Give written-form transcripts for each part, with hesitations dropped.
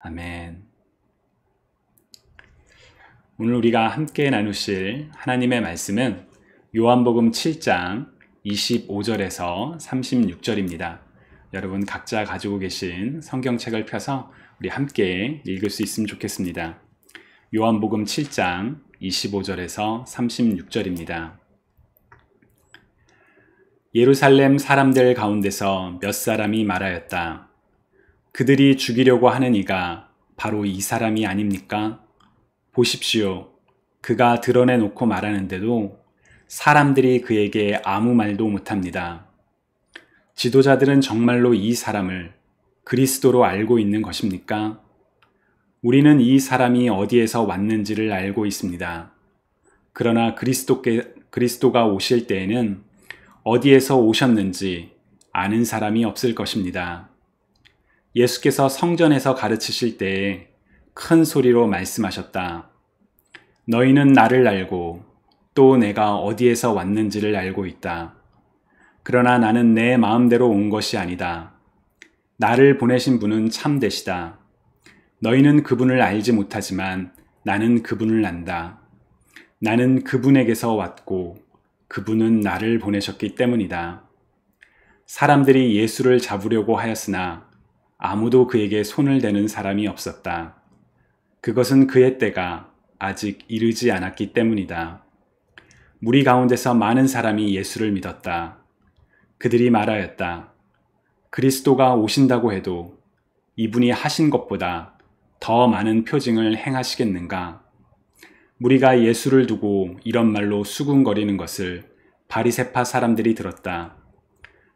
아멘. 오늘 우리가 함께 나누실 하나님의 말씀은 요한복음 7장 25절에서 36절입니다. 여러분 각자 가지고 계신 성경책을 펴서 우리 함께 읽을 수 있으면 좋겠습니다. 요한복음 7장 25절에서 36절입니다. 예루살렘 사람들 가운데서 몇 사람이 말하였다. 그들이 죽이려고 하는 이가 바로 이 사람이 아닙니까? 보십시오. 그가 드러내놓고 말하는데도 사람들이 그에게 아무 말도 못합니다. 지도자들은 정말로 이 사람을 그리스도로 알고 있는 것입니까? 우리는 이 사람이 어디에서 왔는지를 알고 있습니다. 그러나 그리스도가 오실 때에는 어디에서 오셨는지 아는 사람이 없을 것입니다. 예수께서 성전에서 가르치실 때에 큰 소리로 말씀하셨다. 너희는 나를 알고 또 내가 어디에서 왔는지를 알고 있다. 그러나 나는 내 마음대로 온 것이 아니다. 나를 보내신 분은 참되시다. 너희는 그분을 알지 못하지만 나는 그분을 안다. 나는 그분에게서 왔고 그분은 나를 보내셨기 때문이다. 사람들이 예수를 잡으려고 하였으나 아무도 그에게 손을 대는 사람이 없었다. 그것은 그의 때가 아직 이르지 않았기 때문이다. 무리 가운데서 많은 사람이 예수를 믿었다. 그들이 말하였다. 그리스도가 오신다고 해도 이분이 하신 것보다 더 많은 표징을 행하시겠는가? 무리가 예수를 두고 이런 말로 수군거리는 것을 바리새파 사람들이 들었다.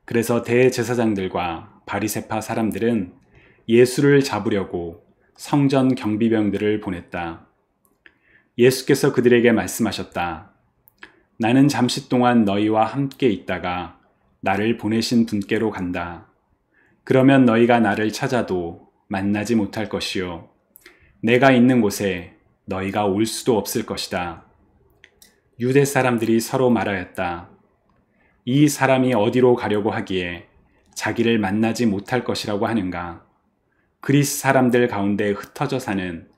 그래서 대제사장들과 바리새파 사람들은 예수를 잡으려고 성전 경비병들을 보냈다. 예수께서 그들에게 말씀하셨다. 나는 잠시 동안 너희와 함께 있다가 나를 보내신 분께로 간다. 그러면 너희가 나를 찾아도 만나지 못할 것이요. 내가 있는 곳에 너희가 올 수도 없을 것이다. 유대 사람들이 서로 말하였다. 이 사람이 어디로 가려고 하기에 자기를 만나지 못할 것이라고 하는가? 그리스 사람들 가운데 흩어져 사는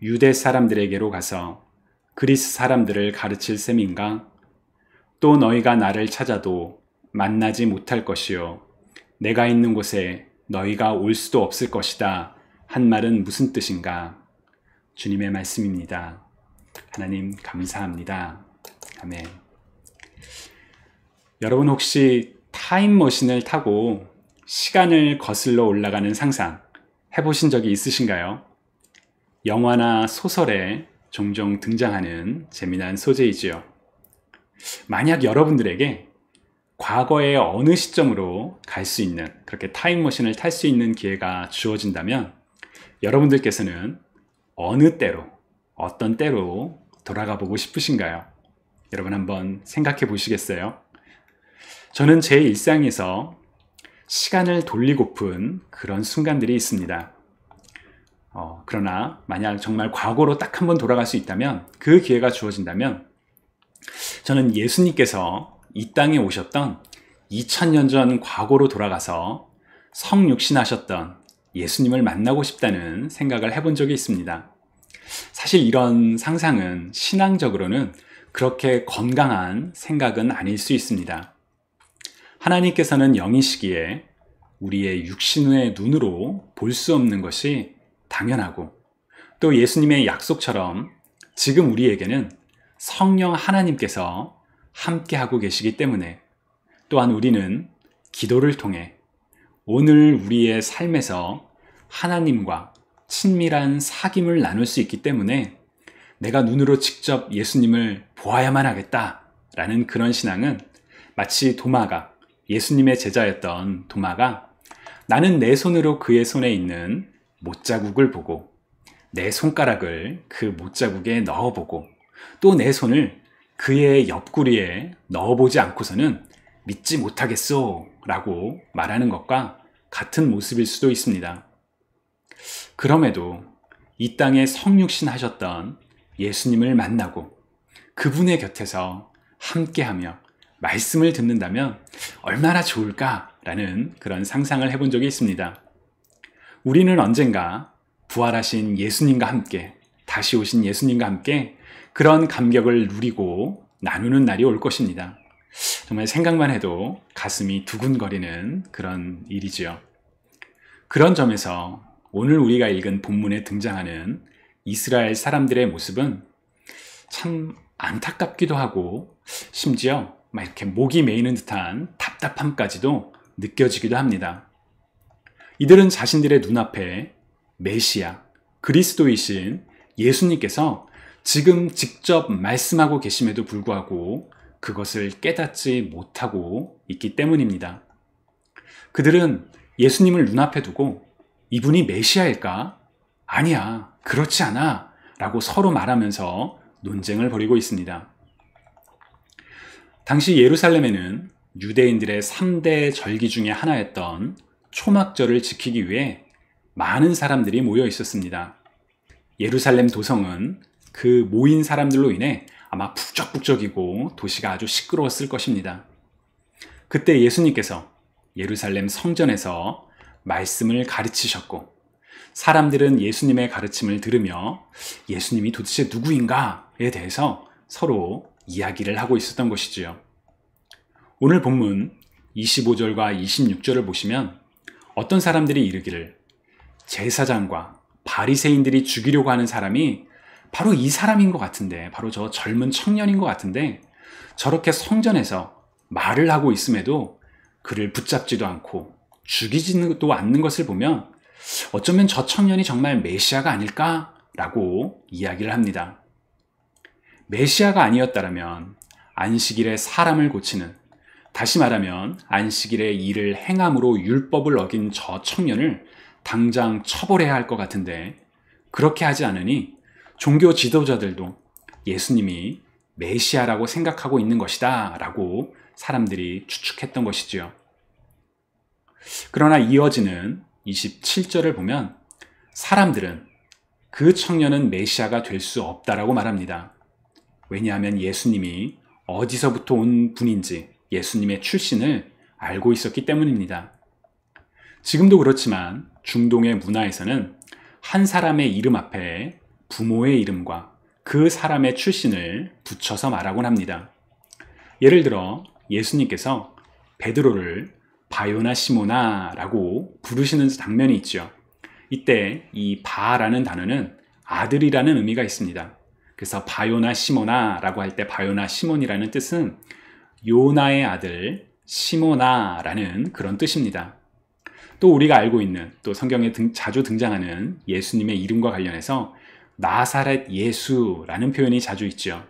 유대 사람들에게로 가서 그리스 사람들을 가르칠 셈인가? 또 너희가 나를 찾아도 만나지 못할 것이요. 내가 있는 곳에 너희가 올 수도 없을 것이다. 한 말은 무슨 뜻인가? 주님의 말씀입니다. 하나님 감사합니다. 아멘. 여러분 혹시 타임머신을 타고 시간을 거슬러 올라가는 상상 해보신 적이 있으신가요? 영화나 소설에 종종 등장하는 재미난 소재이지요. 만약 여러분들에게 과거의 어느 시점으로 갈 수 있는, 그렇게 타임머신을 탈 수 있는 기회가 주어진다면 여러분들께서는 어느 때로, 어떤 때로 돌아가 보고 싶으신가요? 여러분 한번 생각해 보시겠어요? 저는 제 일상에서 시간을 돌리고픈 그런 순간들이 있습니다. 그러나 만약 정말 과거로 딱 한 번 돌아갈 수 있다면, 그 기회가 주어진다면 저는 예수님께서 이 땅에 오셨던 2000년 전 과거로 돌아가서 성육신하셨던 예수님을 만나고 싶다는 생각을 해본 적이 있습니다. 사실 이런 상상은 신앙적으로는 그렇게 건강한 생각은 아닐 수 있습니다. 하나님께서는 영이시기에 우리의 육신의 눈으로 볼 수 없는 것이 당연하고, 또 예수님의 약속처럼 지금 우리에게는 성령 하나님께서 함께하고 계시기 때문에, 또한 우리는 기도를 통해 오늘 우리의 삶에서 하나님과 친밀한 사귐을 나눌 수 있기 때문에 내가 눈으로 직접 예수님을 보아야만 하겠다라는 그런 신앙은 마치 도마가, 예수님의 제자였던 도마가 나는 내 손으로 그의 손에 있는 못자국을 보고 내 손가락을 그 못자국에 넣어보고 또 내 손을 그의 옆구리에 넣어보지 않고서는 믿지 못하겠소 라고 말하는 것과 같은 모습일 수도 있습니다. 그럼에도 이 땅에 성육신 하셨던 예수님을 만나고 그분의 곁에서 함께하며 말씀을 듣는다면 얼마나 좋을까라는 그런 상상을 해본 적이 있습니다. 우리는 언젠가 부활하신 예수님과 함께, 다시 오신 예수님과 함께 그런 감격을 누리고 나누는 날이 올 것입니다. 정말 생각만 해도 가슴이 두근거리는 그런 일이지요. 그런 점에서 오늘 우리가 읽은 본문에 등장하는 이스라엘 사람들의 모습은 참 안타깝기도 하고 심지어 막 이렇게 목이 메이는 듯한 답답함까지도 느껴지기도 합니다. 이들은 자신들의 눈앞에 메시아, 그리스도이신 예수님께서 지금 직접 말씀하고 계심에도 불구하고 그것을 깨닫지 못하고 있기 때문입니다. 그들은 예수님을 눈앞에 두고 이분이 메시아일까? 아니야, 그렇지 않아 라고 서로 말하면서 논쟁을 벌이고 있습니다. 당시 예루살렘에는 유대인들의 3대 절기 중에 하나였던 초막절을 지키기 위해 많은 사람들이 모여 있었습니다. 예루살렘 도성은 그 모인 사람들로 인해 아마 북적북적이고 도시가 아주 시끄러웠을 것입니다. 그때 예수님께서 예루살렘 성전에서 말씀을 가르치셨고 사람들은 예수님의 가르침을 들으며 예수님이 도대체 누구인가에 대해서 서로 이야기를 하고 있었던 것이지요. 오늘 본문 25절과 26절을 보시면 어떤 사람들이 이르기를 제사장과 바리새인들이 죽이려고 하는 사람이 바로 이 사람인 것 같은데, 바로 저 젊은 청년인 것 같은데 저렇게 성전에서 말을 하고 있음에도 그를 붙잡지도 않고 죽이지도 않는 것을 보면 어쩌면 저 청년이 정말 메시아가 아닐까라고 이야기를 합니다. 메시아가 아니었다면 안식일에 사람을 고치는, 다시 말하면 안식일에 일을 행함으로 율법을 어긴 저 청년을 당장 처벌해야 할 것 같은데 그렇게 하지 않으니 종교 지도자들도 예수님이 메시아라고 생각하고 있는 것이다 라고 사람들이 추측했던 것이지요. 그러나 이어지는 27절을 보면 사람들은 그 청년은 메시아가 될 수 없다라고 말합니다. 왜냐하면 예수님이 어디서부터 온 분인지 예수님의 출신을 알고 있었기 때문입니다. 지금도 그렇지만 중동의 문화에서는 한 사람의 이름 앞에 부모의 이름과 그 사람의 출신을 붙여서 말하곤 합니다. 예를 들어 예수님께서 베드로를 바요나 시모나 라고 부르시는 장면이 있죠. 이때 이 바라는 단어는 아들이라는 의미가 있습니다. 그래서 바요나 시모나 라고 할 때 바요나 시몬이라는 뜻은 요나의 아들 시모나라는 그런 뜻입니다. 또 우리가 알고 있는, 또 성경에 자주 등장하는 예수님의 이름과 관련해서 나사렛 예수라는 표현이 자주 있죠.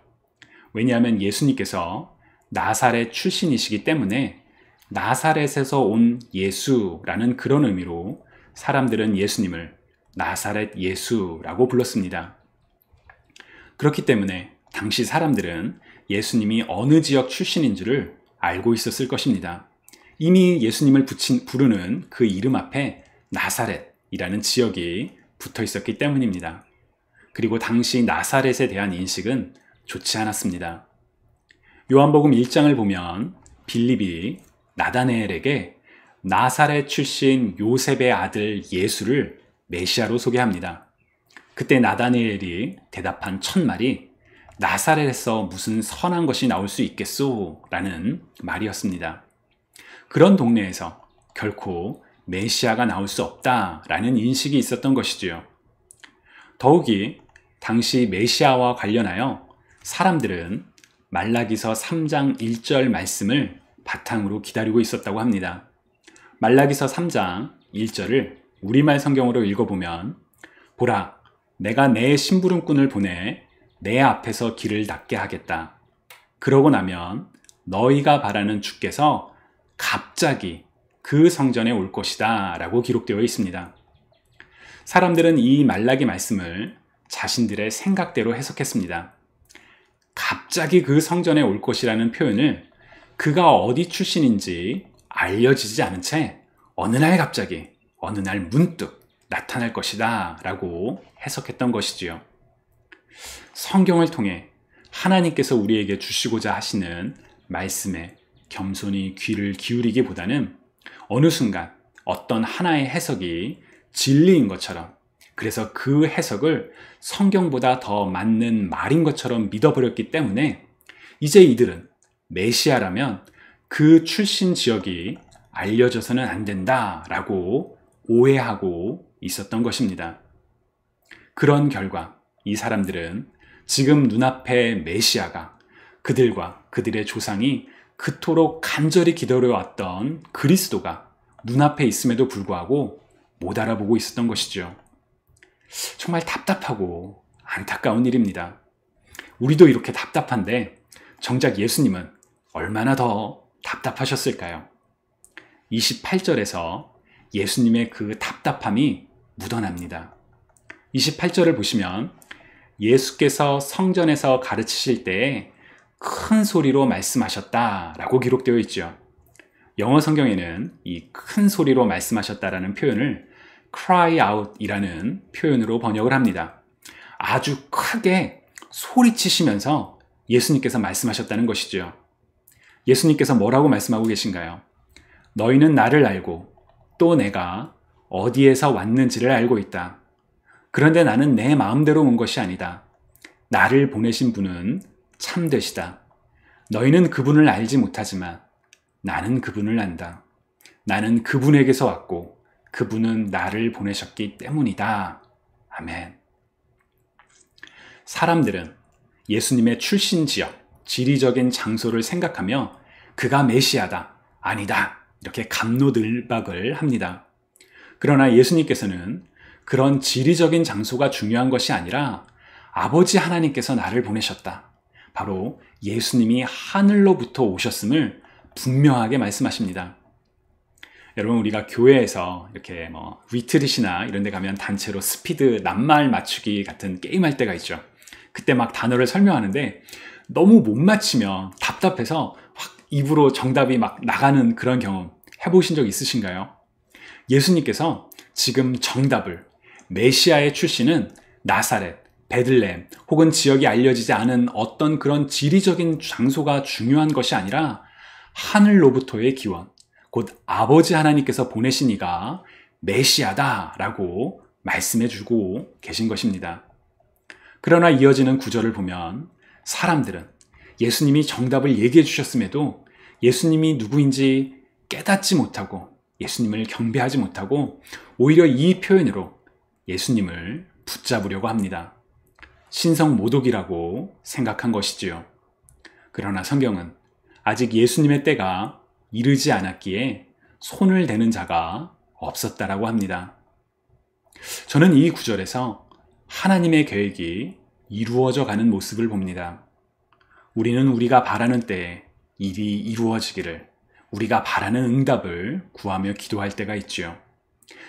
왜냐하면 예수님께서 나사렛 출신이시기 때문에 나사렛에서 온 예수라는 그런 의미로 사람들은 예수님을 나사렛 예수라고 불렀습니다. 그렇기 때문에 당시 사람들은 예수님이 어느 지역 출신인지를 알고 있었을 것입니다. 이미 예수님을 부르는 그 이름 앞에 나사렛이라는 지역이 붙어 있었기 때문입니다. 그리고 당시 나사렛에 대한 인식은 좋지 않았습니다. 요한복음 1장을 보면 빌립이 나다네엘에게 나사렛 출신 요셉의 아들 예수를 메시아로 소개합니다. 그때 나다네엘이 대답한 첫 말이 나사렛에서 무슨 선한 것이 나올 수 있겠소? 라는 말이었습니다. 그런 동네에서 결코 메시아가 나올 수 없다라는 인식이 있었던 것이지요. 더욱이 당시 메시아와 관련하여 사람들은 말라기서 3장 1절 말씀을 바탕으로 기다리고 있었다고 합니다. 말라기서 3장 1절을 우리말 성경으로 읽어보면 보라, 내가 내 심부름꾼을 보내 내 앞에서 길을 닦게 하겠다. 그러고 나면 너희가 바라는 주께서 갑자기 그 성전에 올 것이다 라고 기록되어 있습니다. 사람들은 이 말라기 말씀을 자신들의 생각대로 해석했습니다. 갑자기 그 성전에 올 것이라는 표현을 그가 어디 출신인지 알려지지 않은 채 어느 날 갑자기, 어느 날 문득 나타날 것이다 라고 해석했던 것이지요. 성경을 통해 하나님께서 우리에게 주시고자 하시는 말씀에 겸손히 귀를 기울이기보다는 어느 순간 어떤 하나의 해석이 진리인 것처럼, 그래서 그 해석을 성경보다 더 맞는 말인 것처럼 믿어버렸기 때문에 이제 이들은 메시아라면 그 출신 지역이 알려져서는 안 된다라고 오해하고 있었던 것입니다. 그런 결과 이 사람들은 지금 눈앞에 메시아가 그들과 그들의 조상이 그토록 간절히 기다려왔던 그리스도가 눈앞에 있음에도 불구하고 못 알아보고 있었던 것이죠. 정말 답답하고 안타까운 일입니다. 우리도 이렇게 답답한데 정작 예수님은 얼마나 더 답답하셨을까요? 28절에서 예수님의 그 답답함이 묻어납니다. 28절을 보시면 예수께서 성전에서 가르치실 때에 큰 소리로 말씀하셨다라고 기록되어 있죠. 영어 성경에는 이 큰 소리로 말씀하셨다라는 표현을 cry out 이라는 표현으로 번역을 합니다. 아주 크게 소리치시면서 예수님께서 말씀하셨다는 것이죠. 예수님께서 뭐라고 말씀하고 계신가요? 너희는 나를 알고 또 내가 어디에서 왔는지를 알고 있다. 그런데 나는 내 마음대로 온 것이 아니다. 나를 보내신 분은 참되시다. 너희는 그분을 알지 못하지만 나는 그분을 안다. 나는 그분에게서 왔고 그분은 나를 보내셨기 때문이다. 아멘. 사람들은 예수님의 출신 지역, 지리적인 장소를 생각하며 그가 메시아다, 아니다 이렇게 갑로늘박을 합니다. 그러나 예수님께서는 그런 지리적인 장소가 중요한 것이 아니라 아버지 하나님께서 나를 보내셨다. 바로 예수님이 하늘로부터 오셨음을 분명하게 말씀하십니다. 여러분, 우리가 교회에서 이렇게 리트릿이나 이런 데 가면 단체로 스피드 낱말 맞추기 같은 게임할 때가 있죠. 그때 막 단어를 설명하는데 너무 못 맞히면 답답해서 확 입으로 정답이 막 나가는 그런 경험 해보신 적 있으신가요? 예수님께서 지금 정답을 메시아의 출신은 나사렛, 베들레헴 혹은 지역이 알려지지 않은 어떤 그런 지리적인 장소가 중요한 것이 아니라 하늘로부터의 기원, 곧 아버지 하나님께서 보내신 이가 메시아다라고 말씀해주고 계신 것입니다. 그러나 이어지는 구절을 보면 사람들은 예수님이 정답을 얘기해 주셨음에도 예수님이 누구인지 깨닫지 못하고 예수님을 경배하지 못하고 오히려 이 표현으로 예수님을 붙잡으려고 합니다. 신성모독이라고 생각한 것이지요. 그러나 성경은 아직 예수님의 때가 이르지 않았기에 손을 대는 자가 없었다라고 합니다. 저는 이 구절에서 하나님의 계획이 이루어져 가는 모습을 봅니다. 우리는 우리가 바라는 때에 일이 이루어지기를, 우리가 바라는 응답을 구하며 기도할 때가 있지요.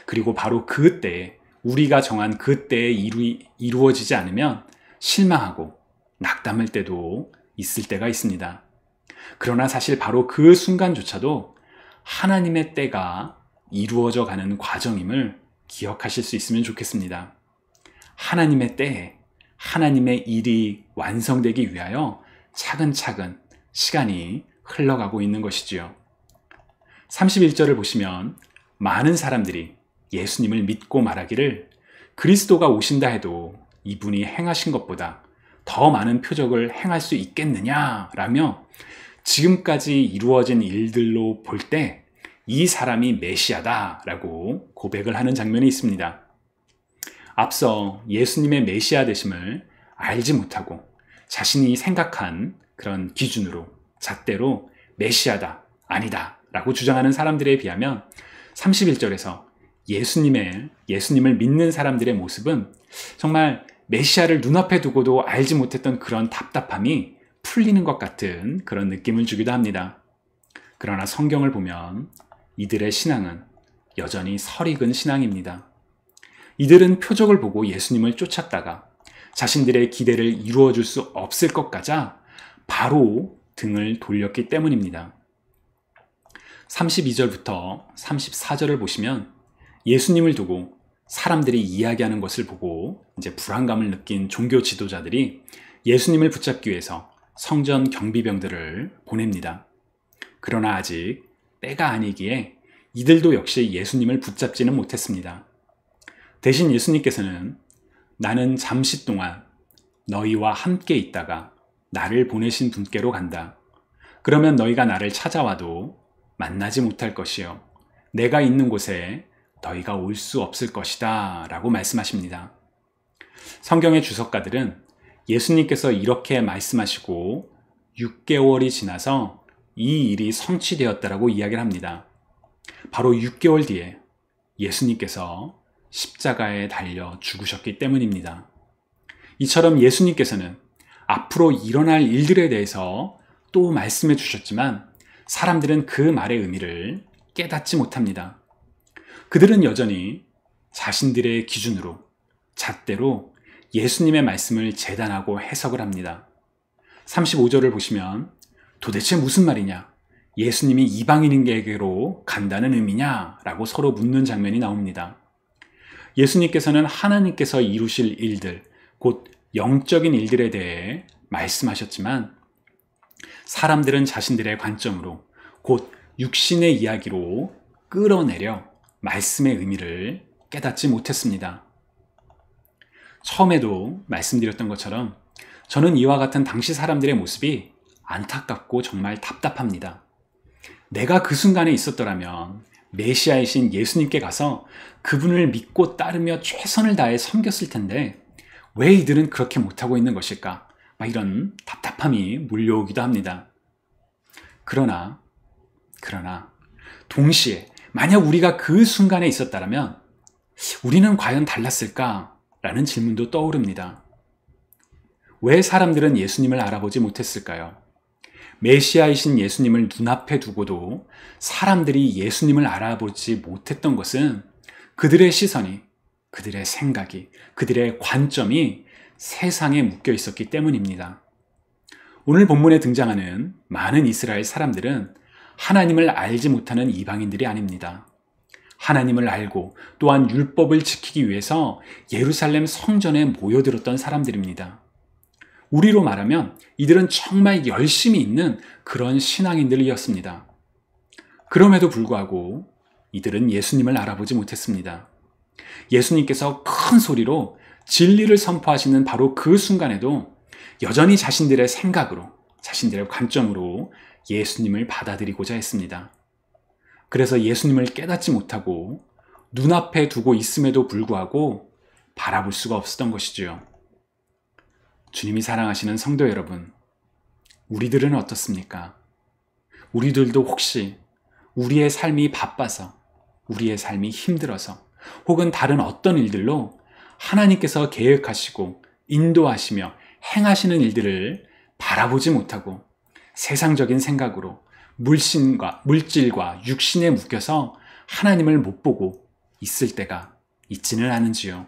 그리고 바로 그 때에, 우리가 정한 그 때에 이루어지지 않으면 실망하고 낙담할 때도 있을 때가 있습니다. 그러나 사실 바로 그 순간조차도 하나님의 때가 이루어져 가는 과정임을 기억하실 수 있으면 좋겠습니다. 하나님의 때에 하나님의 일이 완성되기 위하여 차근차근 시간이 흘러가고 있는 것이지요. 31절을 보시면 많은 사람들이 예수님을 믿고 말하기를 그리스도가 오신다 해도 이분이 행하신 것보다 더 많은 표적을 행할 수 있겠느냐라며 지금까지 이루어진 일들로 볼 때 이 사람이 메시아다라고 고백을 하는 장면이 있습니다. 앞서 예수님의 메시아 되심을 알지 못하고 자신이 생각한 그런 기준으로, 잣대로 메시아다, 아니다 라고 주장하는 사람들에 비하면 31절에서 예수님을 믿는 사람들의 모습은 정말 메시아를 눈앞에 두고도 알지 못했던 그런 답답함이 풀리는 것 같은 그런 느낌을 주기도 합니다. 그러나 성경을 보면 이들의 신앙은 여전히 설익은 신앙입니다. 이들은 표적을 보고 예수님을 쫓았다가 자신들의 기대를 이루어줄 수 없을 것 같아 바로 등을 돌렸기 때문입니다. 32절부터 34절을 보시면 예수님을 두고 사람들이 이야기하는 것을 보고 이제 불안감을 느낀 종교 지도자들이 예수님을 붙잡기 위해서 성전 경비병들을 보냅니다. 그러나 아직 때가 아니기에 이들도 역시 예수님을 붙잡지는 못했습니다. 대신 예수님께서는 나는 잠시 동안 너희와 함께 있다가 나를 보내신 분께로 간다. 그러면 너희가 나를 찾아와도 만나지 못할 것이요. 내가 있는 곳에 너희가 올 수 없을 것이다 라고 말씀하십니다. 성경의 주석가들은 예수님께서 이렇게 말씀하시고 6개월이 지나서 이 일이 성취되었다라고 이야기를 합니다. 바로 6개월 뒤에 예수님께서 십자가에 달려 죽으셨기 때문입니다. 이처럼 예수님께서는 앞으로 일어날 일들에 대해서 또 말씀해 주셨지만 사람들은 그 말의 의미를 깨닫지 못합니다. 그들은 여전히 자신들의 기준으로, 잣대로 예수님의 말씀을 재단하고 해석을 합니다. 35절을 보시면 도대체 무슨 말이냐? 예수님이 이방인에게로 간다는 의미냐? 라고 서로 묻는 장면이 나옵니다. 예수님께서는 하나님께서 이루실 일들, 곧 영적인 일들에 대해 말씀하셨지만 사람들은 자신들의 관점으로, 곧 육신의 이야기로 끌어내려 말씀의 의미를 깨닫지 못했습니다. 처음에도 말씀드렸던 것처럼 저는 이와 같은 당시 사람들의 모습이 안타깝고 정말 답답합니다. 내가 그 순간에 있었더라면 메시아이신 예수님께 가서 그분을 믿고 따르며 최선을 다해 섬겼을 텐데 왜 이들은 그렇게 못하고 있는 것일까? 이런 답답함이 몰려오기도 합니다. 그러나 동시에 만약 우리가 그 순간에 있었다면 우리는 과연 달랐을까? 라는 질문도 떠오릅니다. 왜 사람들은 예수님을 알아보지 못했을까요? 메시아이신 예수님을 눈앞에 두고도 사람들이 예수님을 알아보지 못했던 것은 그들의 시선이, 그들의 생각이, 그들의 관점이 세상에 묶여 있었기 때문입니다. 오늘 본문에 등장하는 많은 이스라엘 사람들은 하나님을 알지 못하는 이방인들이 아닙니다. 하나님을 알고 또한 율법을 지키기 위해서 예루살렘 성전에 모여들었던 사람들입니다. 우리로 말하면 이들은 정말 열심히 있는 그런 신앙인들이었습니다. 그럼에도 불구하고 이들은 예수님을 알아보지 못했습니다. 예수님께서 큰 소리로 진리를 선포하시는 바로 그 순간에도 여전히 자신들의 생각으로, 자신들의 관점으로 예수님을 받아들이고자 했습니다. 그래서 예수님을 깨닫지 못하고 눈앞에 두고 있음에도 불구하고 바라볼 수가 없었던 것이지요. 주님이 사랑하시는 성도 여러분, 우리들은 어떻습니까? 우리들도 혹시 우리의 삶이 바빠서, 우리의 삶이 힘들어서, 혹은 다른 어떤 일들로 하나님께서 계획하시고 인도하시며 행하시는 일들을 바라보지 못하고 세상적인 생각으로 물질과 육신에 묶여서 하나님을 못 보고 있을 때가 있지는 않은지요.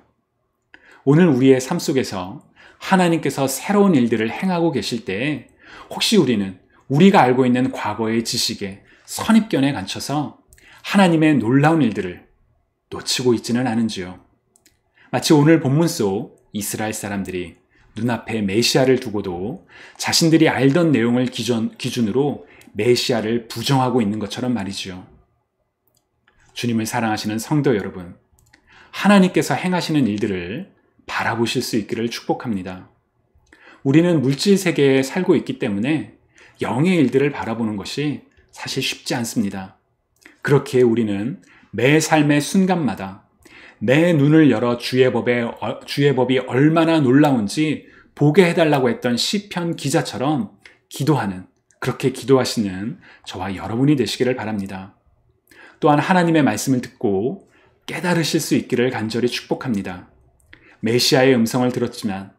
오늘 우리의 삶 속에서 하나님께서 새로운 일들을 행하고 계실 때에 혹시 우리는 우리가 알고 있는 과거의 지식에 선입견에 갇혀서 하나님의 놀라운 일들을 놓치고 있지는 않은지요. 마치 오늘 본문 속 이스라엘 사람들이 눈앞에 메시아를 두고도 자신들이 알던 내용을 기준으로 메시아를 부정하고 있는 것처럼 말이지요. 주님을 사랑하시는 성도 여러분, 하나님께서 행하시는 일들을 바라보실 수 있기를 축복합니다. 우리는 물질 세계에 살고 있기 때문에 영의 일들을 바라보는 것이 사실 쉽지 않습니다. 그렇게 우리는 매 삶의 순간마다 내 눈을 열어 주의 법이 얼마나 놀라운지 보게 해달라고 했던 시편 기자처럼 그렇게 기도하시는 저와 여러분이 되시기를 바랍니다. 또한 하나님의 말씀을 듣고 깨달으실 수 있기를 간절히 축복합니다. 메시아의 음성을 들었지만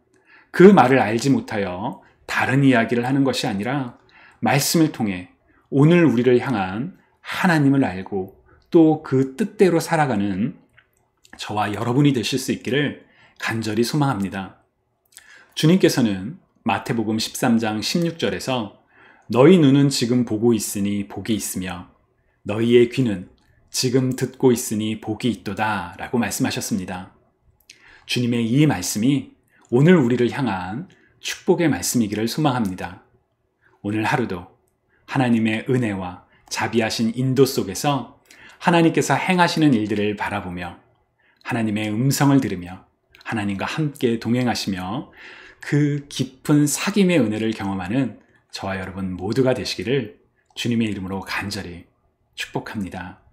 그 말을 알지 못하여 다른 이야기를 하는 것이 아니라 말씀을 통해 오늘 우리를 향한 하나님을 알고 또 그 뜻대로 살아가는 저와 여러분이 되실 수 있기를 간절히 소망합니다. 주님께서는 마태복음 13장 16절에서 너희 눈은 지금 보고 있으니 복이 있으며 너희의 귀는 지금 듣고 있으니 복이 있도다 라고 말씀하셨습니다. 주님의 이 말씀이 오늘 우리를 향한 축복의 말씀이기를 소망합니다. 오늘 하루도 하나님의 은혜와 자비하신 인도 속에서 하나님께서 행하시는 일들을 바라보며 하나님의 음성을 들으며 하나님과 함께 동행하시며 그 깊은 사귐의 은혜를 경험하는 저와 여러분 모두가 되시기를 주님의 이름으로 간절히 축복합니다.